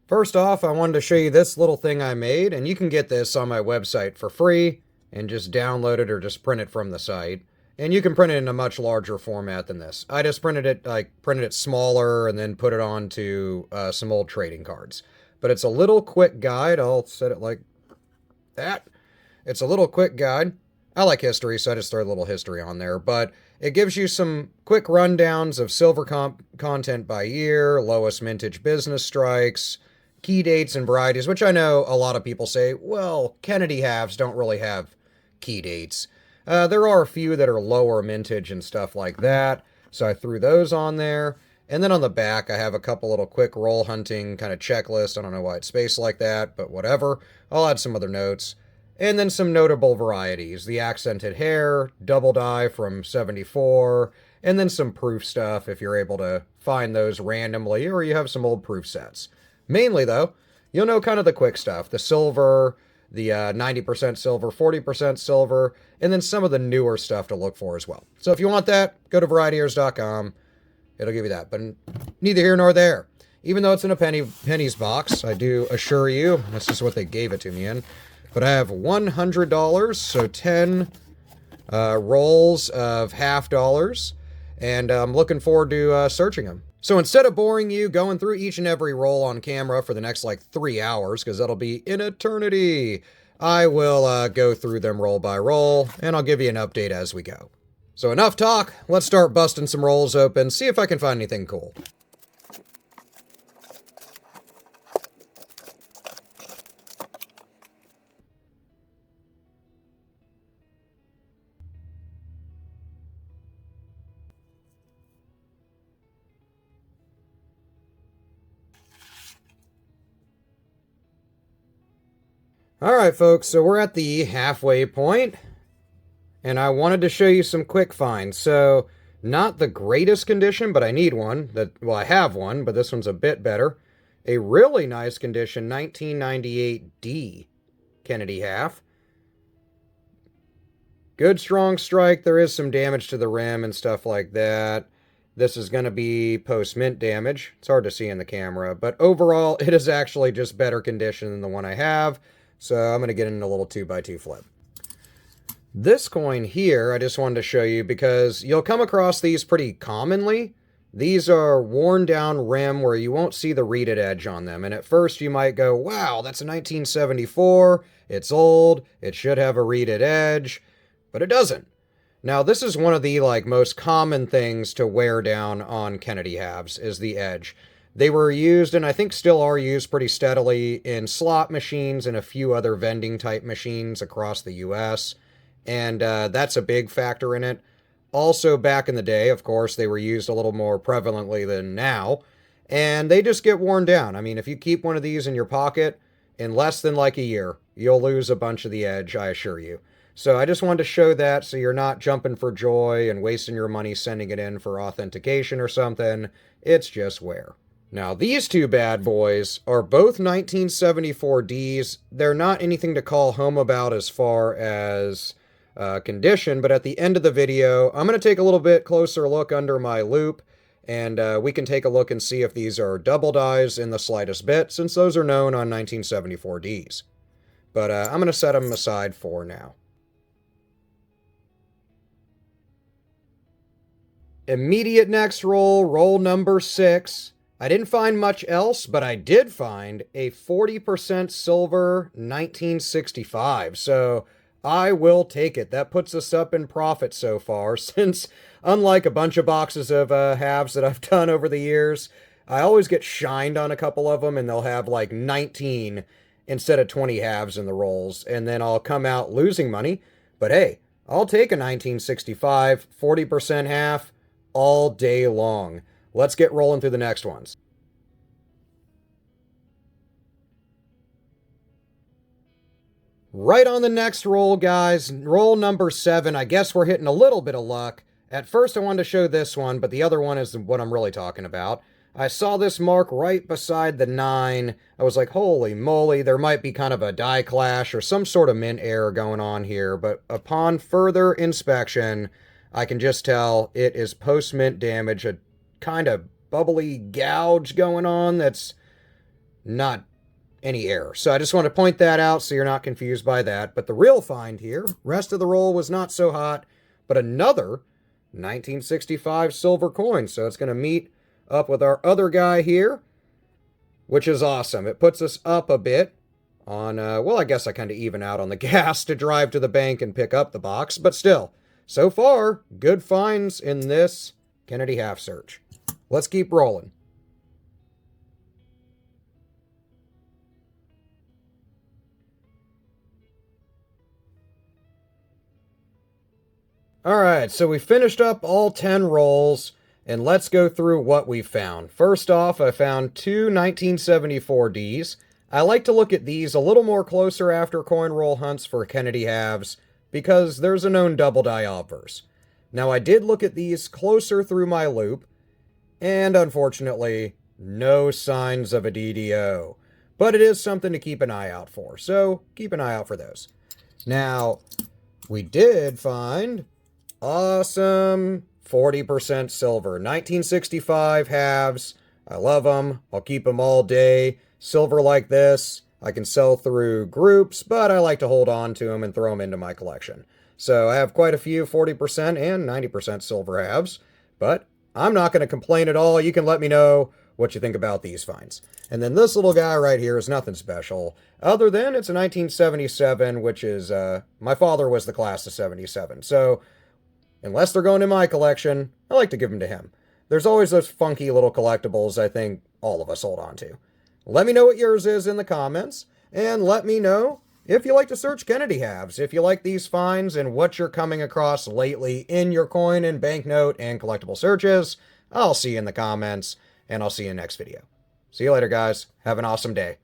First off, I wanted to show you this little thing I made, and you can get this on my website for free and just download it or just print it from the site. And you can print it in a much larger format than this. I just printed it smaller and then put it onto some old trading cards. But it's a little quick guide. I'll set it like that. It's a little quick guide. I like history, so I just throw a little history on there. But it gives you some quick rundowns of silver content by year, lowest mintage business strikes, key dates and varieties, which I know a lot of people say, well, Kennedy halves don't really have key dates. There are a few that are lower mintage and stuff like that, so I threw those on there. And then on the back, I have a couple little quick roll hunting kind of checklist. I don't know why it's spaced like that, but whatever. I'll add some other notes. And then some notable varieties. The accented hair, double dye from 74, and then some proof stuff if you're able to find those randomly or you have some old proof sets. Mainly, though, you'll know kind of the quick stuff. The silver, the 90% silver, 40% silver, and then some of the newer stuff to look for as well. So if you want that, go to varieties.com. It'll give you that. But neither here nor there. Even though it's in a pennies box, I do assure you, that's just what they gave it to me in. But I have $100, so 10 rolls of $50, and I'm looking forward to searching them. So instead of boring you going through each and every roll on camera for the next like 3 hours, because that'll be an eternity, I will go through them roll by roll, and I'll give you an update as we go. So enough talk, let's start busting some rolls open, see if I can find anything cool. Alright folks, so we're at the halfway point, and I wanted to show you some quick finds. So, not the greatest condition, but I need one. Well, I have one, but this one's a bit better. A really nice condition, 1998D Kennedy half. Good strong strike, there is some damage to the rim and stuff like that. This is going to be post-mint damage. It's hard to see in the camera, but overall, it is actually just better condition than the one I have. So I'm going to get in a little 2x2 flip. This coin here, I just wanted to show you because you'll come across these pretty commonly. These are worn down rim where you won't see the reeded edge on them. And at first you might go, wow, that's a 1974. It's old. It should have a reeded edge, but it doesn't. Now this is one of the most common things to wear down on Kennedy halves is the edge. They were used, and I think still are used pretty steadily, in slot machines and a few other vending type machines across the US. And that's a big factor in it. Also, back in the day, of course, they were used a little more prevalently than now. And they just get worn down. I mean, if you keep one of these in your pocket, in less than a year, you'll lose a bunch of the edge, I assure you. So I just wanted to show that so you're not jumping for joy and wasting your money sending it in for authentication or something. It's just wear. Now, these two bad boys are both 1974 Ds. They're not anything to call home about as far as condition, but at the end of the video, I'm going to take a little bit closer look under my loupe, and we can take a look and see if these are double dyes in the slightest bit, since those are known on 1974 Ds. But I'm going to set them aside for now. Immediate next roll, roll number 6. I didn't find much else, but I did find a 40% silver 1965, so I will take it. That puts us up in profit so far, since unlike a bunch of boxes of halves that I've done over the years, I always get shined on a couple of them, and they'll have 19 instead of 20 halves in the rolls, and then I'll come out losing money. But hey, I'll take a 1965, 40% half all day long. Let's get rolling through the next ones. Right on the next roll, guys. Roll number 7. I guess we're hitting a little bit of luck. At first, I wanted to show this one, but the other one is what I'm really talking about. I saw this mark right beside the 9. I was like, holy moly, there might be kind of a die clash or some sort of mint error going on here. But upon further inspection, I can just tell it is post-mint damage, a kind of bubbly gouge going on that's not any error. So I just want to point that out so you're not confused by that. But the real find here, rest of the roll was not so hot, but another 1965 silver coin. So it's going to meet up with our other guy here, which is awesome. It puts us up a bit on, well, I guess I kind of even out on the gas to drive to the bank and pick up the box, but still, so far, good finds in this Kennedy half search. Let's keep rolling. Alright, so we finished up all 10 rolls, and let's go through what we found. First off, I found two 1974Ds. I like to look at these a little more closer after coin roll hunts for Kennedy halves, because there's a known double die obverse. Now, I did look at these closer through my loop, and unfortunately, no signs of a DDO. But it is something to keep an eye out for, so keep an eye out for those. Now, we did find awesome 40% silver. 1965 halves. I love them. I'll keep them all day. Silver like this, I can sell through groups, but I like to hold on to them and throw them into my collection. So I have quite a few 40% and 90% silver halves, but I'm not going to complain at all. You can let me know what you think about these finds. And then this little guy right here is nothing special, other than it's a 1977, which is, my father was the class of 77. So, unless they're going in my collection, I like to give them to him. There's always those funky little collectibles I think all of us hold on to. Let me know what yours is in the comments, and let me know if you like to search Kennedy halves, if you like these finds and what you're coming across lately in your coin and banknote and collectible searches. I'll see you in the comments, and I'll see you in the next video. See you later, guys. Have an awesome day.